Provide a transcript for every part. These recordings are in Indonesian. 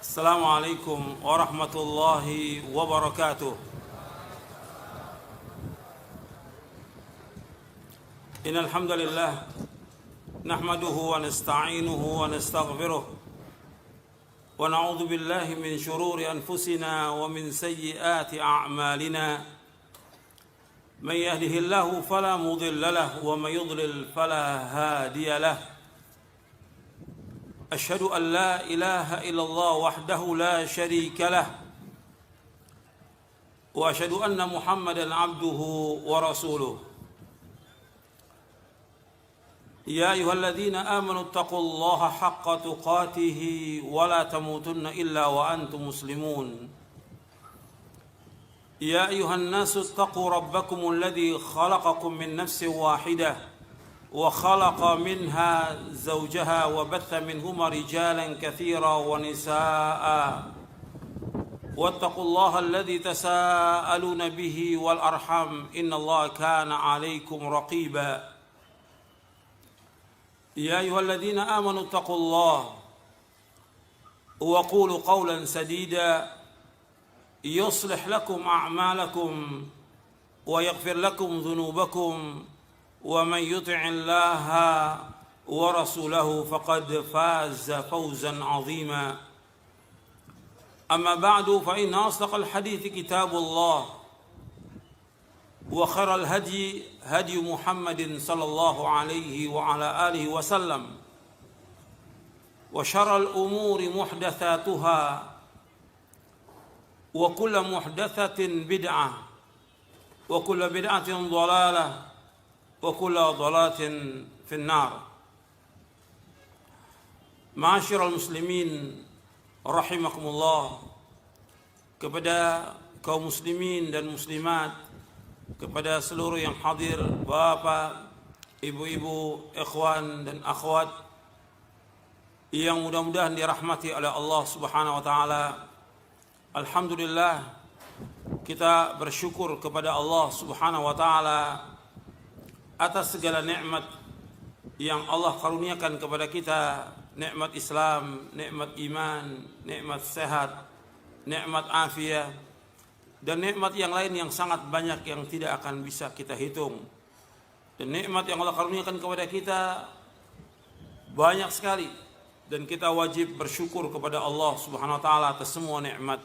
السلام عليكم ورحمة الله وبركاته. إن الحمد لله نحمده ونستعينه ونستغفره ونعوذ بالله من شرور أنفسنا ومن سيئات أعمالنا. من يهده الله فلا مضل له ومن يضلل فلا هادي له. أشهد أن لا إله إلا الله وحده لا شريك له وأشهد أن محمدا عبده ورسوله. يا أيها الذين آمنوا اتقوا الله حق تقاته ولا تموتن إلا وأنتم مسلمون. يا أيها الناس اتقوا ربكم الذي خلقكم من نفس واحدة وخلق منها زوجها وبث منهما رجالا كثيرا ونساء واتقوا الله الذي تساءلون به والأرحام إن الله كان عليكم رقيبا. يا أيها الذين آمنوا اتقوا الله وقولوا قولا سديدا يصلح لكم أعمالكم ويغفر لكم ذنوبكم ومن يطع الله ورسوله فقد فاز فوزا عظيما. أما بعد فإن أصدق الحديث كتاب الله وخير الهدي هدي محمد صلى الله عليه وعلى آله وسلم وشر الأمور محدثاتها وكل محدثة بدعة وكل بدعة ضلالة وكل ضلالة في النار. Ma'asyiral muslimin rahimakumullah, kepada kaum muslimin dan muslimat, kepada seluruh yang hadir, bapak, ibu-ibu, ikhwan dan akhwat yang mudah-mudahan dirahmati oleh Allah Subhanahu wa taala. Alhamdulillah, kita bersyukur kepada Allah Subhanahu wa taala atas segala nikmat yang Allah karuniakan kepada kita, nikmat Islam, nikmat iman, nikmat sehat, nikmat afiat, dan nikmat yang lain yang sangat banyak yang tidak akan bisa kita hitung. Dan nikmat yang Allah karuniakan kepada kita banyak sekali, dan kita wajib bersyukur kepada Allah Subhanahu wa taala atas semua nikmat.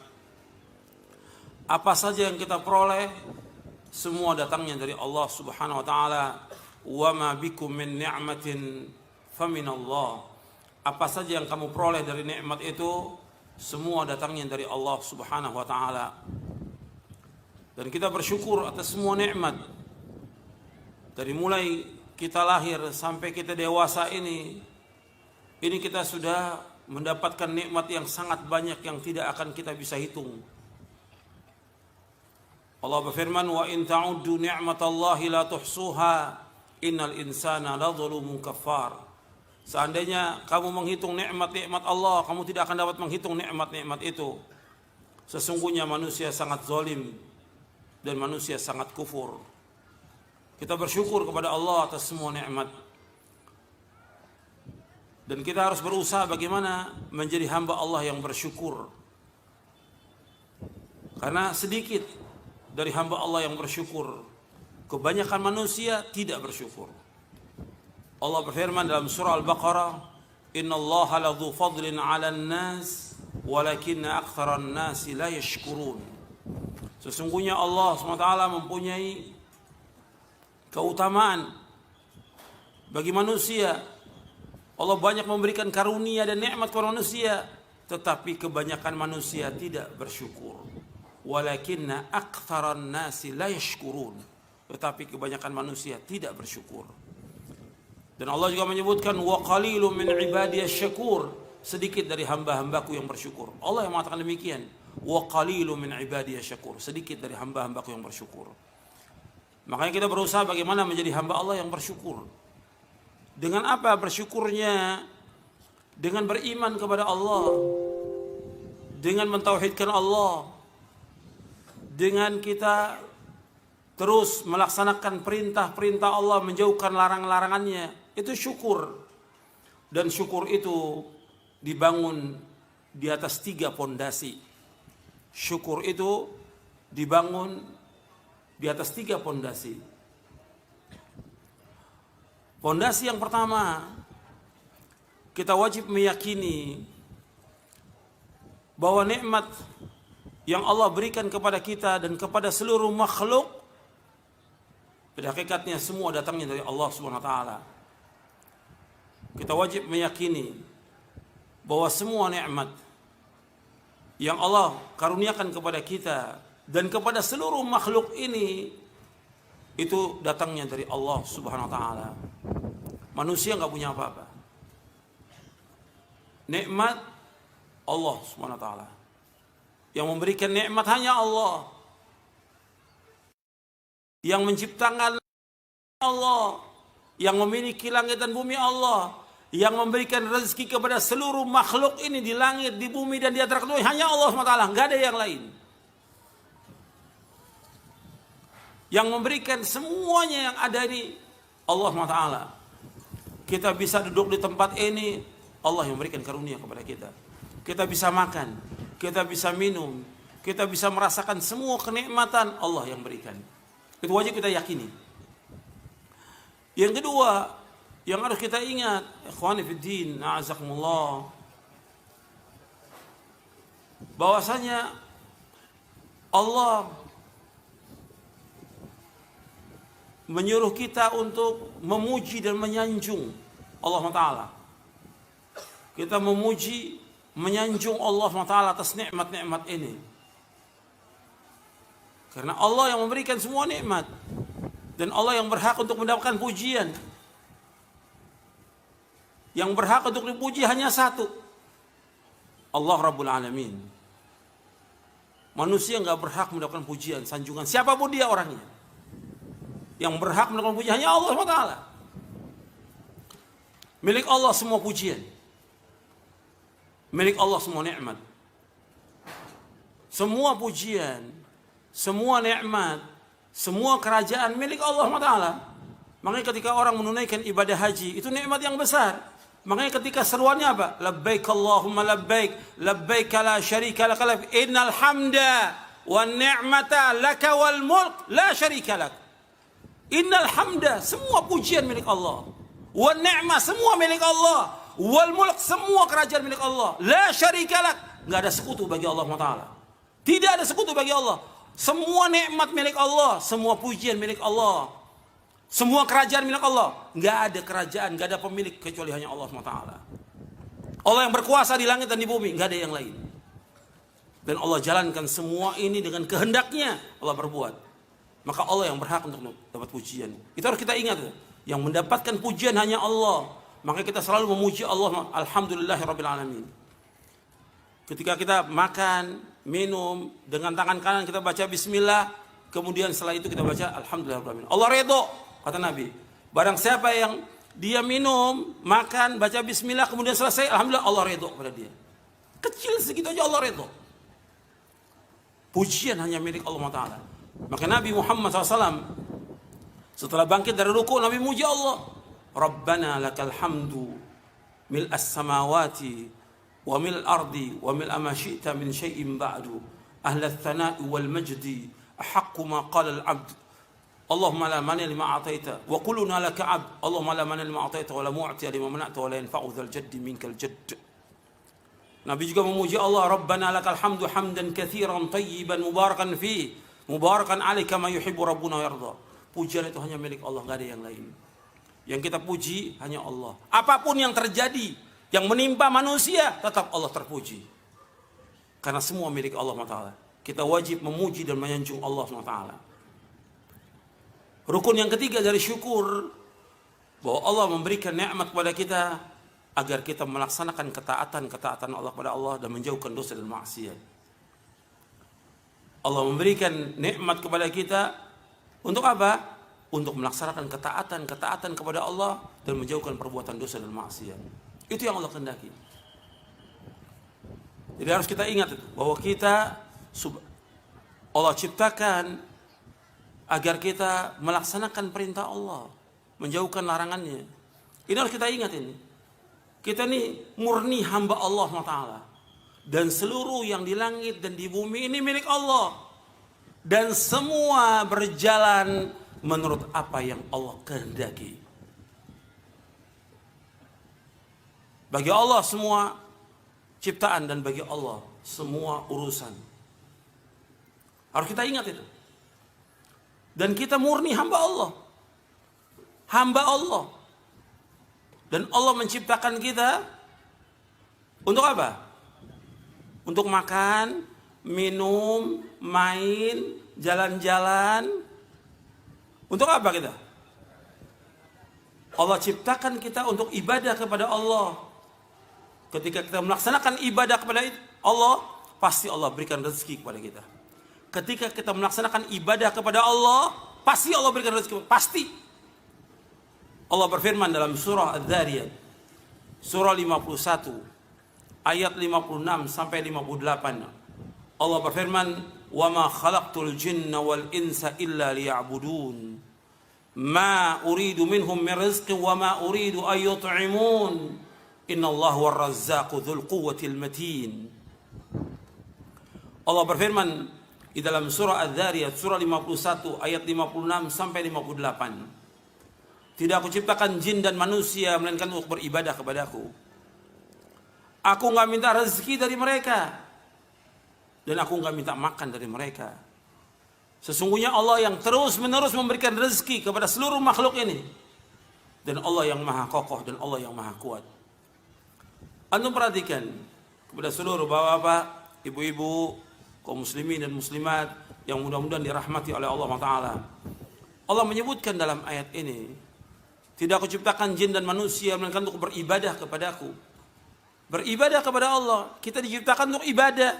Apa saja yang kita peroleh, semua datangnya dari Allah Subhanahu wa taala. Wa ma bikum min ni'matin faminallah. Apa saja yang kamu peroleh dari nikmat itu, semua datangnya dari Allah Subhanahu wa taala. Dan kita bersyukur atas semua nikmat. Dari mulai kita lahir sampai kita dewasa ini kita sudah mendapatkan nikmat yang sangat banyak yang tidak akan kita bisa hitung. Allah berfirman, wa in ta'uddu ni'matallahi la tuhsuha innal insana ladzalumun kafar. Seandainya kamu menghitung nikmat-nikmat Allah, kamu tidak akan dapat menghitung nikmat-nikmat itu. Sesungguhnya manusia sangat zalim dan manusia sangat kufur. Kita bersyukur kepada Allah atas semua nikmat. Dan kita harus berusaha bagaimana menjadi hamba Allah yang bersyukur. Karena sedikit dari hamba Allah yang bersyukur, kebanyakan manusia tidak bersyukur. Allah berfirman dalam surah Al-Baqarah, innallaha ladzu fadlin 'alan nas walakinna aktsaran nasi la yashkurun. Sesungguhnya Allah SWT mempunyai keutamaan bagi manusia. Allah banyak memberikan karunia dan nikmat kepada manusia, tetapi kebanyakan manusia tidak bersyukur. Walakinna aktsaran nasi la yashkurun. Tetapi kebanyakan manusia tidak bersyukur. Dan Allah juga menyebutkan wa qalilun min ibadiyasy syakur, sedikit dari hamba-hambaku yang bersyukur. Allah yang mengatakan demikian, wa qalilun min ibadiyasy syakur, sedikit dari hamba-hambaku yang bersyukur. Makanya kita berusaha bagaimana menjadi hamba Allah yang bersyukur. Dengan apa bersyukurnya? Dengan beriman kepada Allah, dengan mentauhidkan Allah, dengan kita terus melaksanakan perintah-perintah Allah, menjauhkan larang-larangannya. Itu syukur. Dan syukur itu dibangun di atas 3 pondasi. Syukur itu dibangun di atas 3 pondasi. Pondasi yang pertama, kita wajib meyakini bahwa nikmat yang Allah berikan kepada kita dan kepada seluruh makhluk pada hakikatnya semua datangnya dari Allah Subhanahu wa taala. Kita wajib meyakini bahwa semua nikmat yang Allah karuniakan kepada kita dan kepada seluruh makhluk ini itu datangnya dari Allah Subhanahu wa taala. Manusia enggak punya apa-apa. Nikmat Allah Subhanahu wa taala. Yang memberikan nikmat hanya Allah. Yang menciptakan Allah. Yang memiliki langit dan bumi Allah. Yang memberikan rezeki kepada seluruh makhluk ini di langit, di bumi dan di antara keduanya hanya Allah SWT, enggak ada yang lain. Yang memberikan semuanya yang ada ini Allah SWT. Kita bisa duduk di tempat ini, Allah yang memberikan karunia kepada kita. Kita bisa makan, kita bisa minum, kita bisa merasakan semua kenikmatan Allah yang berikan. Itu wajib kita yakini. Yang kedua, yang harus kita ingat, ikhwani fiddin, a'azakumullah, bahwasanya Allah menyuruh kita untuk memuji dan menyanjung Allah Ta'ala. Kita memuji, menyanjung Allah Ta'ala atas nikmat-nikmat ini. Karena Allah yang memberikan semua nikmat. Dan Allah yang berhak untuk mendapatkan pujian. Yang berhak untuk dipuji hanya satu. Allah Rabbul Alamin. Manusia enggak berhak mendapatkan pujian, sanjungan. Siapapun dia orangnya. Yang berhak mendapatkan pujian hanya Allah Ta'ala. Milik Allah semua pujian. Milik Allah semua nikmat. Semua pujian, semua nikmat, semua kerajaan milik Allah Ta'ala. Makanya ketika orang menunaikan ibadah haji, itu nikmat yang besar. Makanya ketika seruannya apa? Labbaik Allahumma labbaik, labbaik la syarika lak, innal hamda wan ni'mata laka wal mulk la syarika lak. Innal hamda, semua pujian milik Allah. Wan ni'mah, semua milik Allah. Wal mulk, semua kerajaan milik Allah. La syarika lak, enggak ada sekutu bagi Allah Ta'ala. Tidak ada sekutu bagi Allah. Semua nikmat milik Allah, semua pujian milik Allah. Semua kerajaan milik Allah. Enggak ada kerajaan, enggak ada pemilik kecuali hanya Allah Ta'ala. Allah yang berkuasa di langit dan di bumi, enggak ada yang lain. Dan Allah jalankan semua ini dengan kehendaknya Allah berbuat. Maka Allah yang berhak untuk dapat pujian. Itu harus kita ingat. Yang mendapatkan pujian hanya Allah. Maka kita selalu memuji Allah. Alhamdulillahirabbil alamin. Ketika kita makan, minum, dengan tangan kanan kita baca bismillah, kemudian setelah itu kita baca alhamdulillahirabbil alamin. Allah redho, kata Nabi. Barang siapa yang dia minum, makan, baca bismillah, kemudian selesai, alhamdulillah, Allah redho kepada dia. Kecil segitu aja Allah redho. Pujian hanya milik Allah Ta'ala. Maka Nabi Muhammad SAW setelah bangkit dari ruku, Nabi muji Allah. Rabbana lakal hamdu mil'as samawati wa mil'al ardi wa mil'a ma syi'ta min syai'in ba'du ahla tsana'i wal majdi ahaqqu ma qala al-'abd Allahumma la mani lima a'taita wa quluna laka 'abd Allahumma la mani lima a'taita wa la mu'ti lima mana'ta wa la yanfa'u dzal jaddi minkal jadd. Nabi juga memuji Allah, Rabbana lakal hamdu hamdan katsiran tayyiban mubarakan fi mubarakan alaihi kama yuhibbu rabbuna wa yarda. Pujian itu hanya milik Allah, enggak ada yang lain. Yang kita puji hanya Allah. Apapun yang terjadi, yang menimpa manusia, tetap Allah terpuji. Karena semua milik Allah Ta'ala. Kita wajib memuji dan menyanjung Allah Ta'ala. Rukun yang ketiga dari syukur, bahwa Allah memberikan nikmat kepada kita agar kita melaksanakan ketaatan Allah kepada Allah dan menjauhkan dosa dan maksiat. Allah memberikan nikmat kepada kita untuk apa? Untuk melaksanakan ketaatan kepada Allah dan menjauhkan perbuatan dosa dan maksiat. Itu yang Allah kehendaki. Jadi harus kita ingat bahwa kita Allah ciptakan agar kita melaksanakan perintah Allah, menjauhkan larangannya. Ini harus kita ingat ini. Kita ini murni hamba Allah Ta'ala. Dan seluruh yang di langit dan di bumi ini milik Allah. Dan semua berjalan menurut apa yang Allah kehendaki. Bagi Allah semua ciptaan dan bagi Allah semua urusan. Harus kita ingat itu. Dan kita murni hamba Allah. Hamba Allah. Dan Allah menciptakan kita untuk apa? Untuk makan, minum, main, jalan-jalan. Untuk apa kita? Allah ciptakan kita untuk ibadah kepada Allah. Ketika kita melaksanakan ibadah kepada Allah, pasti Allah berikan rezeki kepada kita. Ketika kita melaksanakan ibadah kepada Allah, pasti Allah berikan rezeki. Pasti. Allah berfirman dalam surah Adz-Dzariyat, surah 51, ayat 56 sampai 58. Allah berfirman, "Wa ma khalaqtul jinna wal insa illa liya'budun. Ma uridu minhum min rizqin wa ma uridu an yut'imun. Innallaha war-razzaqu dzul quwwatil matin." Allah berfirman di dalam surah Adz-Dzariyat surah 51 ayat 56 sampai 58. Tidak aku ciptakan jin dan manusia melainkan untuk beribadah kepadaku. Aku enggak minta rezeki dari mereka dan aku enggak minta makan dari mereka. Sesungguhnya Allah yang terus-menerus memberikan rezeki kepada seluruh makhluk ini. Dan Allah yang maha kokoh dan Allah yang maha kuat. Antum perhatikan kepada seluruh bapak-bapak, ibu-ibu, kaum muslimin dan muslimat yang mudah-mudahan dirahmati oleh Allah Ta'ala. Allah menyebutkan dalam ayat ini, tidak aku ciptakan jin dan manusia melainkan untuk beribadah kepadaku. Beribadah kepada Allah. Kita diciptakan untuk ibadah.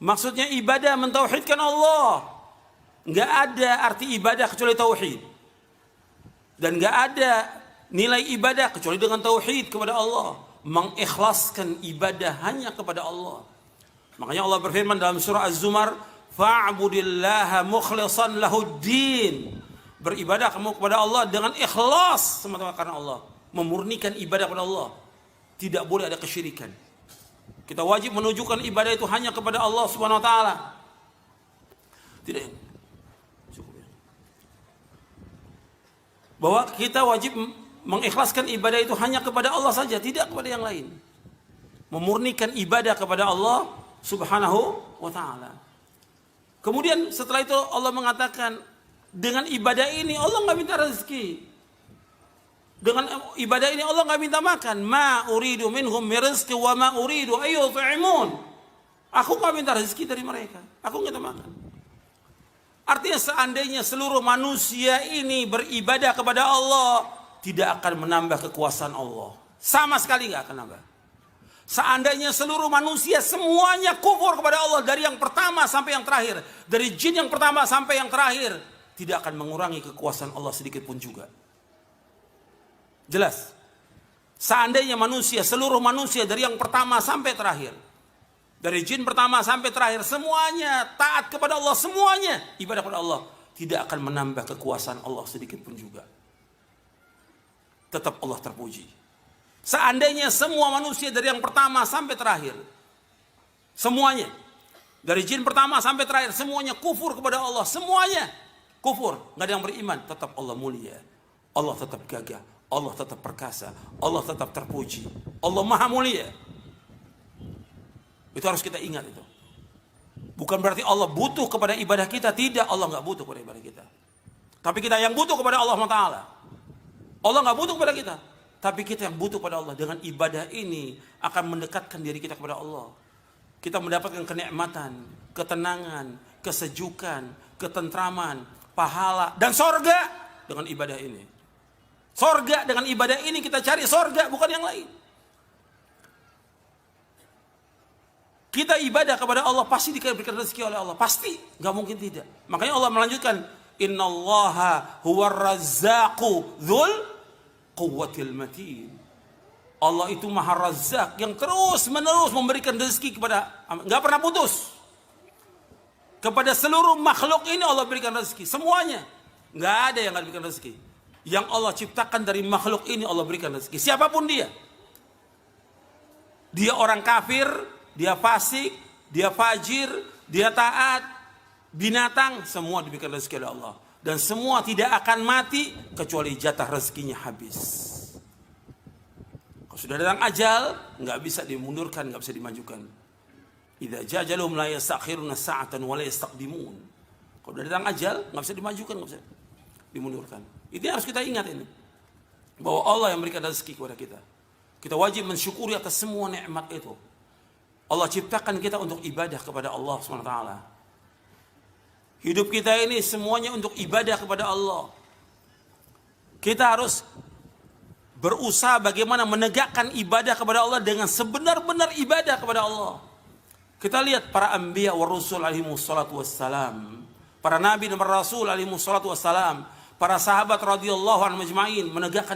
Maksudnya ibadah mentauhidkan Allah. Nggak ada arti ibadah kecuali tauhid. Dan nggak ada nilai ibadah kecuali dengan tauhid kepada Allah. Mengikhlaskan ibadah hanya kepada Allah. Makanya Allah berfirman dalam surah Az-Zumar, "Fa'budillaha mukhlishan lahuddin." Beribadah kamu kepada Allah dengan ikhlas semata-mata karena Allah. Memurnikan ibadah kepada Allah. Tidak boleh ada kesyirikan. Kita wajib menunjukkan ibadah itu hanya kepada Allah Subhanahu wa taala. Tidak. Cukup ya. Bahwa kita wajib mengikhlaskan ibadah itu hanya kepada Allah saja, tidak kepada yang lain. Memurnikan ibadah kepada Allah Subhanahu wa taala. Kemudian setelah itu Allah mengatakan, dengan ibadah ini Allah nggak minta rezeki. Dengan ibadah ini Allah nggak minta makan. Ma uridu minhum min rizqi wa ma uridu an yut'imun. Aku nggak minta rezeki dari mereka. Aku nggak minta makan. Artinya seandainya seluruh manusia ini beribadah kepada Allah, tidak akan menambah kekuasaan Allah. Sama sekali nggak akan nambah. Seandainya seluruh manusia semuanya kufur kepada Allah dari yang pertama sampai yang terakhir, dari jin yang pertama sampai yang terakhir, tidak akan mengurangi kekuasaan Allah sedikit pun juga. Jelas. Seandainya manusia, seluruh manusia dari yang pertama sampai terakhir, dari jin pertama sampai terakhir, semuanya taat kepada Allah, semuanya ibadah kepada Allah, tidak akan menambah kekuasaan Allah sedikit pun juga. Tetap Allah terpuji. Seandainya semua manusia dari yang pertama sampai terakhir, semuanya, dari jin pertama sampai terakhir, semuanya kufur kepada Allah, semuanya kufur, nggak ada yang beriman, tetap Allah mulia, Allah tetap gagah, Allah tetap perkasa, Allah tetap terpuji, Allah maha mulia. Itu harus kita ingat itu. Bukan berarti Allah butuh kepada ibadah kita, tidak, Allah nggak butuh kepada ibadah kita. Tapi kita yang butuh kepada Allah Taala. Allah nggak butuh kepada kita, tapi kita yang butuh kepada Allah. Dengan ibadah ini akan mendekatkan diri kita kepada Allah. Kita mendapatkan kenikmatan, ketenangan, kesejukan, ketentraman, pahala dan sorga dengan ibadah ini. Sorga dengan ibadah ini kita cari sorga, bukan yang lain. Kita ibadah kepada Allah pasti diberikan rezeki oleh Allah, pasti, nggak mungkin tidak. Makanya Allah melanjutkan, Innallaha huwar razzaqu dzul quwwatil matin. Allah itu maha razzaq yang terus menerus memberikan rezeki kepada, nggak pernah putus. Kepada seluruh makhluk ini Allah berikan rezeki, semuanya. Nggak ada yang nggak berikan rezeki. Yang Allah ciptakan dari makhluk ini Allah berikan rezeki. Siapapun dia. Dia orang kafir, dia fasik, dia fajir, dia taat, binatang, semua diberikan rezeki oleh Allah. Dan semua tidak akan mati kecuali jatah rezekinya habis. Kalau sudah datang ajal, nggak bisa dimundurkan, nggak bisa dimajukan. Idza jajalum la yastakhiruna sa'atan wa la yastaqdimun. Kalau sudah datang ajal, nggak bisa dimajukan, nggak bisa dimundurkan. Ini harus kita ingat ini, bahwa Allah yang memberikan rezeki kepada kita. Kita wajib mensyukuri atas semua nikmat itu. Allah ciptakan kita untuk ibadah kepada Allah SWT. Hidup kita ini semuanya untuk ibadah kepada Allah. Kita harus berusaha bagaimana menegakkan ibadah kepada Allah dengan sebenar-benar ibadah kepada Allah. Kita lihat para anbiya wa rusul alaihimussalatu wassalam, para nabi dan para rasul alaihimussalatu wassalam, para sahabat radhiyallahu anhum ajma'in menegakkan